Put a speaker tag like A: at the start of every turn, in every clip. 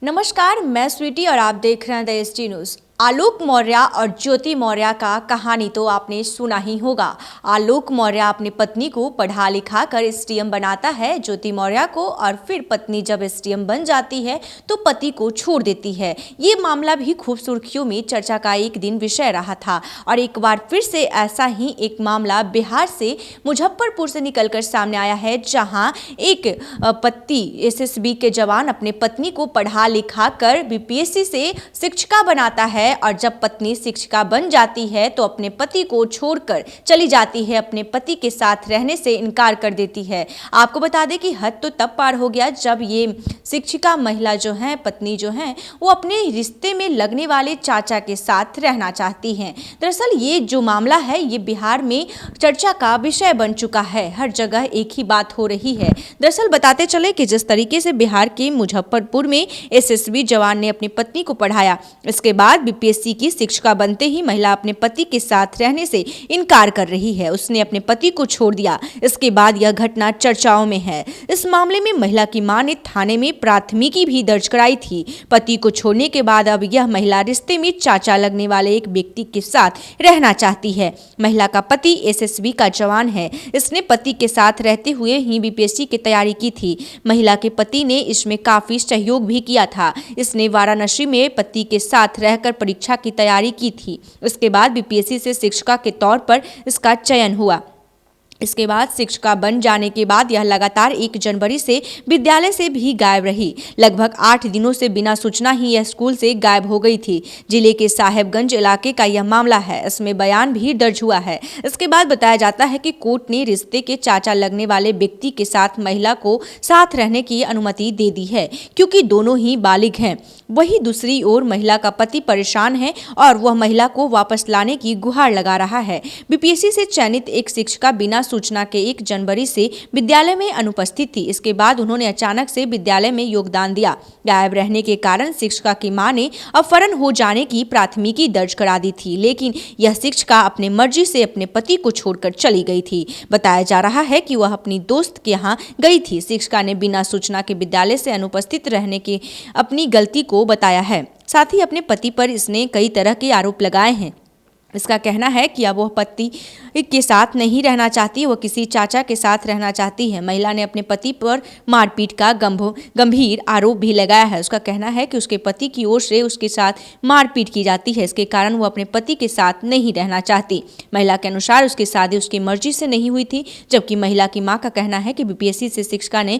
A: नमस्कार, मैं स्वीटी और आप देख रहे हैं द एसटी न्यूज। आलोक मौर्य और ज्योति मौर्य का कहानी तो आपने सुना ही होगा। आलोक मौर्य अपनी पत्नी को पढ़ा लिखा कर एसडीएम बनाता है ज्योति मौर्य को, और फिर पत्नी जब एसडीएम बन जाती है तो पति को छोड़ देती है। ये मामला भी खूब सुर्खियों में चर्चा का एक दिन विषय रहा था और एक बार फिर से ऐसा ही एक मामला बिहार से मुजफ्फरपुर से निकलकर सामने आया है, जहां एक पति एसएसबी के जवान अपने पत्नी को पढ़ा लिखा कर बीपीएससी से शिक्षिका बनाता है और जब पत्नी शिक्षिका बन जाती है तो अपने पति को छोड़कर चली जाती है, अपने पति के साथ रहने से इनकार कर देती है। आपको बता दें कि हद तो तब पार हो गया जब ये शिक्षिका महिला जो है, पत्नी जो है, वो अपने रिश्ते में लगने वाले चाचा के साथ रहना चाहती हैं। दरअसल ये जो मामला है ये बिहार में चर्चा का विषय बन चुका है, हर जगह एक ही बात हो रही है। दरअसल बताते चले कि जिस तरीके से बिहार के मुजफ्फरपुर में एसएसबी जवान ने अपनी पत्नी को पढ़ाया, इसके बाद बीपीएससी की शिक्षिका बनते ही महिला अपने पति के साथ रहने से इनकार कर रही है। उसने अपने पति को छोड़ दिया। इसके बाद यह घटना चर्चाओं में है। इस मामले में महिला की मां ने थाने में प्राथमिकी भी दर्ज कराई थी। पति को छोड़ने के बाद अब यह महिला रिश्ते में चाचा लगने वाले एक व्यक्ति के साथ रहना चाहती है। महिला का पति एसएसबी का जवान है। इसने पति के साथ रहते हुए ही बीपीएससी की तैयारी की थी। महिला के पति ने इसमें काफी सहयोग भी किया था। इसने वाराणसी में पति के साथ रहकर परीक्षा की तैयारी की थी। इसके बाद बीपीएससी से शिक्षिका के तौर पर इसका चयन हुआ। इसके बाद शिक्षिका बन जाने के बाद यह लगातार 1 जनवरी से विद्यालय से भी गायब रही। लगभग 8 दिनों से बिना सूचना ही यह स्कूल से गायब हो गई थी। जिले के साहेबगंज इलाके का यह मामला है। इसमें बयान भी दर्ज हुआ है। इसके बाद बताया जाता है कि कोर्ट ने रिश्ते के चाचा लगने वाले व्यक्ति के साथ महिला को साथ रहने की अनुमति दे दी है, क्योंकि दोनों ही बालिग हैं। वहीं दूसरी ओर महिला का पति परेशान है और वह महिला को वापस लाने की गुहार लगा रहा है। बीपीएससी से चयनित एक शिक्षिका बिना सूचना के 1 जनवरी से विद्यालय में अनुपस्थित थी। इसके बाद उन्होंने अचानक से विद्यालय में योगदान दिया। गायब रहने के कारण शिक्षिका की मां ने अपहरण हो जाने की प्राथमिकी दर्ज करा दी थी, लेकिन यह शिक्षिका अपने मर्जी से अपने पति को छोड़कर चली गई थी। बताया जा रहा है कि वह अपनी दोस्त के यहाँ गई थी। शिक्षिका ने बिना सूचना के विद्यालय से अनुपस्थित रहने की अपनी गलती को बताया है। साथ ही अपने पति पर इसने कई तरह के आरोप लगाए हैं। इसका कहना है कि अब वह पति के साथ नहीं रहना चाहती, वह किसी चाचा के साथ रहना चाहती है। महिला ने अपने पति पर मारपीट का गंभीर आरोप भी लगाया है। उसका कहना है कि उसके पति की ओर से उसके साथ मारपीट की जाती है। इसके कारण वो अपने पति के साथ नहीं रहना चाहती। महिला के अनुसार उसकी शादी उसकी मर्जी से नहीं हुई थी, जबकि महिला की मां का कहना है कि बीपीएससी से शिक्षिका ने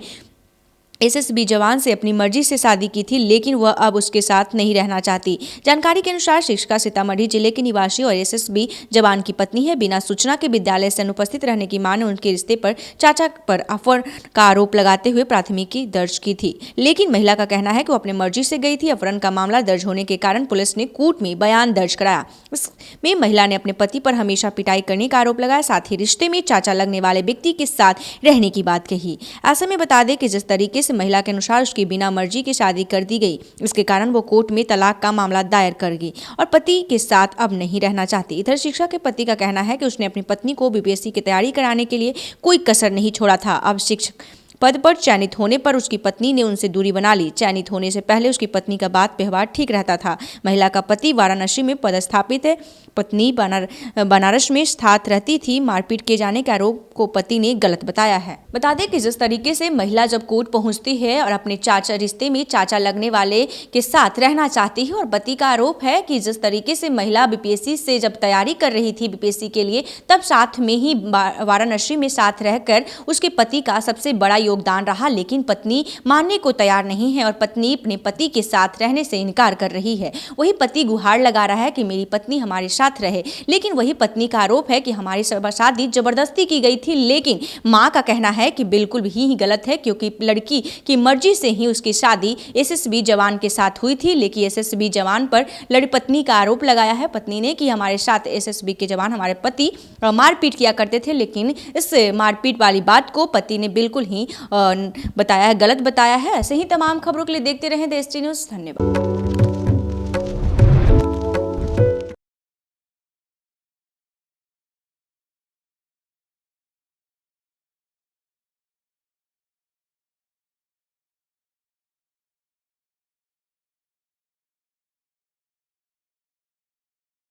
A: एसएसबी जवान से अपनी मर्जी से शादी की थी, लेकिन वह अब उसके साथ नहीं रहना चाहती। जानकारी के अनुसार शिक्षिका सीतामढ़ी जिले की निवासी और एसएसबी जवान की पत्नी है। बिना सूचना के विद्यालय से अनुपस्थित रहने की मां ने उनके रिश्ते पर चाचा पर अपहरण का आरोप लगाते हुए प्राथमिकी दर्ज की थी, लेकिन महिला का कहना है कि वो अपनी मर्जी से गई थी। अपहरण का मामला दर्ज होने के कारण पुलिस ने कोर्ट में बयान दर्ज कराया। इसमें महिला ने अपने पति पर हमेशा पिटाई करने का आरोप लगाया, साथ ही रिश्ते में चाचा लगने वाले व्यक्ति के साथ रहने की बात कही। ऐसे में बता दें कि जिस तरीके से महिला के अनुसार उसकी बिना मर्जी की शादी कर दी गई, इसके कारण वो कोर्ट में तलाक का मामला दायर कर गई और पति के साथ अब नहीं रहना चाहती। इधर शिक्षक के पति का कहना है कि उसने अपनी पत्नी को बीपीएससी की तैयारी कराने के लिए कोई कसर नहीं छोड़ा था। अब शिक्षक पद पर चयनित होने पर उसकी पत्नी ने उनसे दूरी बना ली। चयनित होने से पहले उसकी पत्नी का बात व्यवहार ठीक रहता था। महिला का पति वाराणसी में पदस्थापित है। पत्नी बनारस में साथ रहती थी। मारपीट किए जाने के आरोप को पति ने गलत बताया है। बता दें कि जिस तरीके से महिला जब कोर्ट पहुंचती है और अपने चाचा रिश्ते में चाचा लगने वाले के साथ रहना चाहती है, और पति का आरोप है कि जिस तरीके से महिला बीपीएससी से जब तैयारी कर रही थी बीपीएससी के लिए, तब साथ में ही वाराणसी में साथ रहकर उसके पति का सबसे बड़ा योगदान रहा, लेकिन पत्नी मानने को तैयार नहीं है और पत्नी अपने पति के साथ रहने से इनकार कर रही है। वही पति गुहार लगा रहा है कि मेरी पत्नी हमारे साथ रहे, लेकिन वही पत्नी का आरोप है कि हमारी शादी जबरदस्ती की गई थी, लेकिन मां का कहना है कि बिल्कुल भी गलत है, क्योंकि लड़की की मर्जी से ही उसकी शादी एसएसबी जवान के साथ हुई थी। लेकिन एसएसबी जवान पर लड़ी पत्नी का आरोप लगाया है पत्नी ने कि हमारे साथ एसएसबी के जवान हमारे पति मारपीट किया करते थे, लेकिन इस मारपीट वाली बात को पति ने बिल्कुल ही बताया है, गलत बताया है। ऐसे ही तमाम खबरों के लिए देखते रहें द एसटी न्यूज। धन्यवाद।